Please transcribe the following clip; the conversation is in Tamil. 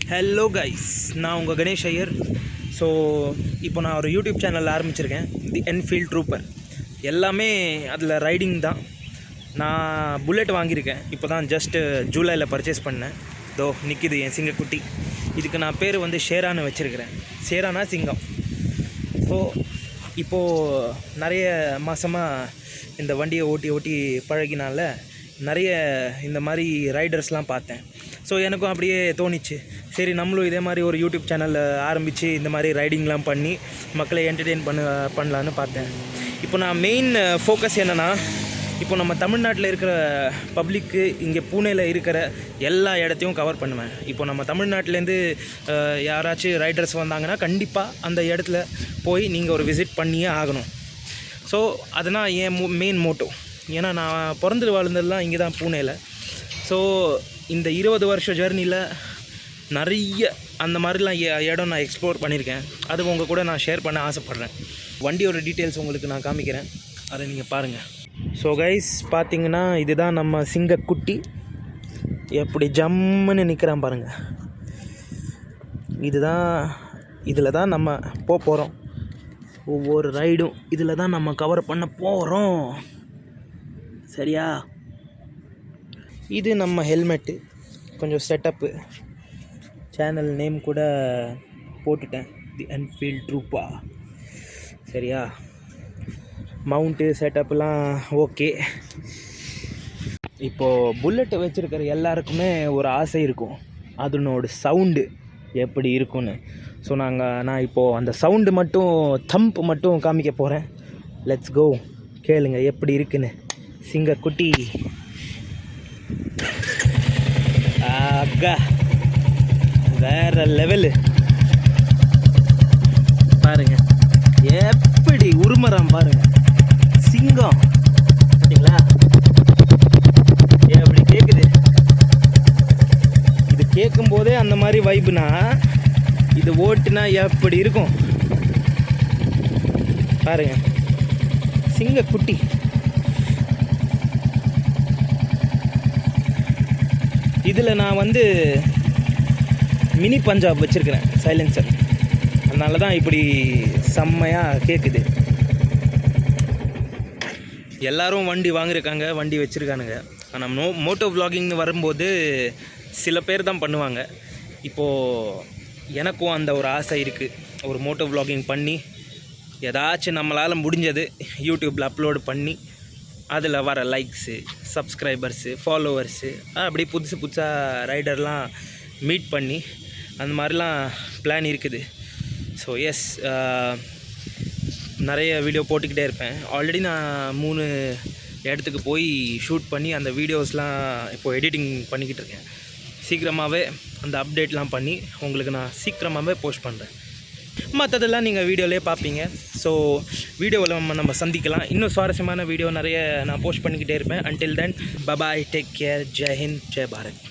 ஹலோ கைஸ், நான் உங்கள் கணேஷ் ஐயர். ஸோ இப்போ நான் ஒரு யூடியூப் சேனல் ஆரம்பிச்சிருக்கேன், தி என்ஃபீல்ட் ட்ரூப்பர். எல்லாமே அதில் ரைடிங் தான். நான் புல்லட் வாங்கியிருக்கேன், இப்போ தான் ஜஸ்ட்டு ஜூலையில் பர்ச்சேஸ் பண்ணேன். தோ நிற்கிது என் சிங்கக்குட்டி. இதுக்கு நான் பேர் வந்து ஷேரான்னு வச்சுருக்கிறேன். ஷேரானா சிங்கம். ஸோ இப்போது நிறைய மாதமாக இந்த வண்டியை ஓட்டி பழகினால நிறைய இந்த மாதிரி ரைடர்ஸ்லாம் பார்த்தேன். ஸோ எனக்கும் அப்படியே தோணிச்சு, சரி நம்மளும் இதே மாதிரி ஒரு யூடியூப் சேனல் ஆரம்பித்து இந்த மாதிரி ரைடிங்லாம் பண்ணி மக்களை என்டர்டெயின் பண்ணலான்னு பார்த்தேன். இப்போ நான் மெயின் ஃபோக்கஸ் என்னென்னா, இப்போ நம்ம தமிழ்நாட்டில் இருக்கிற பப்ளிக்கு இங்கே பூனேயில் இருக்கிற எல்லா இடத்தையும் கவர் பண்ணுவேன். இப்போ நம்ம தமிழ்நாட்டிலேருந்து யாராச்சும் ரைடர்ஸ் வந்தாங்கன்னா கண்டிப்பாக அந்த இடத்துல போய் நீங்கள் ஒரு விசிட் பண்ணியே ஆகணும். ஸோ அதனால் என் மெயின் மோட்டோ. ஏன்னா நான் பிறந்து வாழ்ந்ததெல்லாம் இங்கே தான் பூனேயில். ஸோ இந்த 20 வருஷம் ஜேர்னியில் நிறைய அந்த மாதிரிலாம் இடம் நான் எக்ஸ்ப்ளோர் பண்ணியிருக்கேன். அது உங்கள் கூட நான் ஷேர் பண்ண ஆசைப்பட்றேன். வண்டியோட டீட்டெயில்ஸ் உங்களுக்கு நான் காமிக்கிறேன், அதை நீங்கள் பாருங்கள். ஸோ கைஸ் பார்த்தீங்கன்னா இதுதான் நம்ம சிங்கக்குட்டி. எப்படி ஜம்முன்னு நிற்கிறான் பாருங்கள். இதில் தான் நம்ம போகிறோம். ஒவ்வொரு ரைடும் இதில் தான் நம்ம கவர் பண்ண போகிறோம். சரியா? இது நம்ம ஹெல்மெட்டு, கொஞ்சம் செட்டப்பு, சேனல் நேம் கூட போட்டுட்டேன், தி என்ஃபீல்ட் ட்ரூப்பா. சரியா? மவுண்ட்டு செட்டப்லாம் ஓகே. இப்போது புல்லெட்டை வச்சுருக்கிற எல்லாருக்குமே ஒரு ஆசை இருக்கும், அதனோட சவுண்டு எப்படி இருக்குன்னு. ஸோ நான் இப்போது அந்த சவுண்டு மட்டும், தம்ப் மட்டும் காமிக்க போகிறேன். லெட்ஸ் கோ, கேளுங்க எப்படி இருக்குன்னு. சிங்கக்குட்டி ஆகா, வேற லெவலு பாருங்க, எப்படி உருமறான் பாருங்க சிங்கம். பார்த்தீங்களா எப்படி கேட்குது? இது கேட்கும் போதே அந்த மாதிரி வைப்புனா, இது ஓட்டுனா எப்படி இருக்கும் பாருங்க. சிங்கக்குட்டி இதில் நான் வந்து மினி பஞ்சாப் வச்சுருக்கிறேன், சைலன்சர். அதனால தான் இப்படி செம்மையாக கேட்குது. எல்லோரும் வண்டி வாங்கியிருக்காங்க, வண்டி வச்சுருக்கானுங்க. ஆனால் மோட்டோ விலாகிங்னு வரும்போது சில பேர் தான் பண்ணுவாங்க. இப்போது எனக்கும் அந்த ஒரு ஆசை இருக்குது, ஒரு மோட்டோ விலாகிங் பண்ணி ஏதாச்சும் நம்மளால் முடிஞ்சது யூடியூப்பில் அப்லோடு பண்ணி அதில் வர லைக்ஸு, சப்ஸ்கிரைபர்ஸு, ஃபாலோவர்ஸு, அப்படி புதுசாக ரைடர்லாம் மீட் பண்ணி அந்த மாதிரிலாம் பிளான் இருக்குது. ஸோ எஸ், நிறைய வீடியோ போட்டுக்கிட்டே இருப்பேன். ஆல்ரெடி நான் 3 இடத்துக்கு போய் ஷூட் பண்ணி அந்த வீடியோஸ்லாம் இப்போது எடிட்டிங் பண்ணிக்கிட்டு இருக்கேன். சீக்கிரமாகவே அந்த அப்டேட்லாம் பண்ணி உங்களுக்கு நான் சீக்கிரமாகவே போஸ்ட் பண்ணுறேன். மற்றதெல்லாம் நீங்கள் வீடியோவிலே பார்ப்பீங்க. ஸோ வீடியோவில் நம்ம சந்திக்கலாம். இன்னும் சுவாரஸ்யமான வீடியோ நிறைய நான் போஸ்ட் பண்ணிக்கிட்டே இருப்பேன். Until then, bye bye, take care, Jai Hind, Jai Bharat.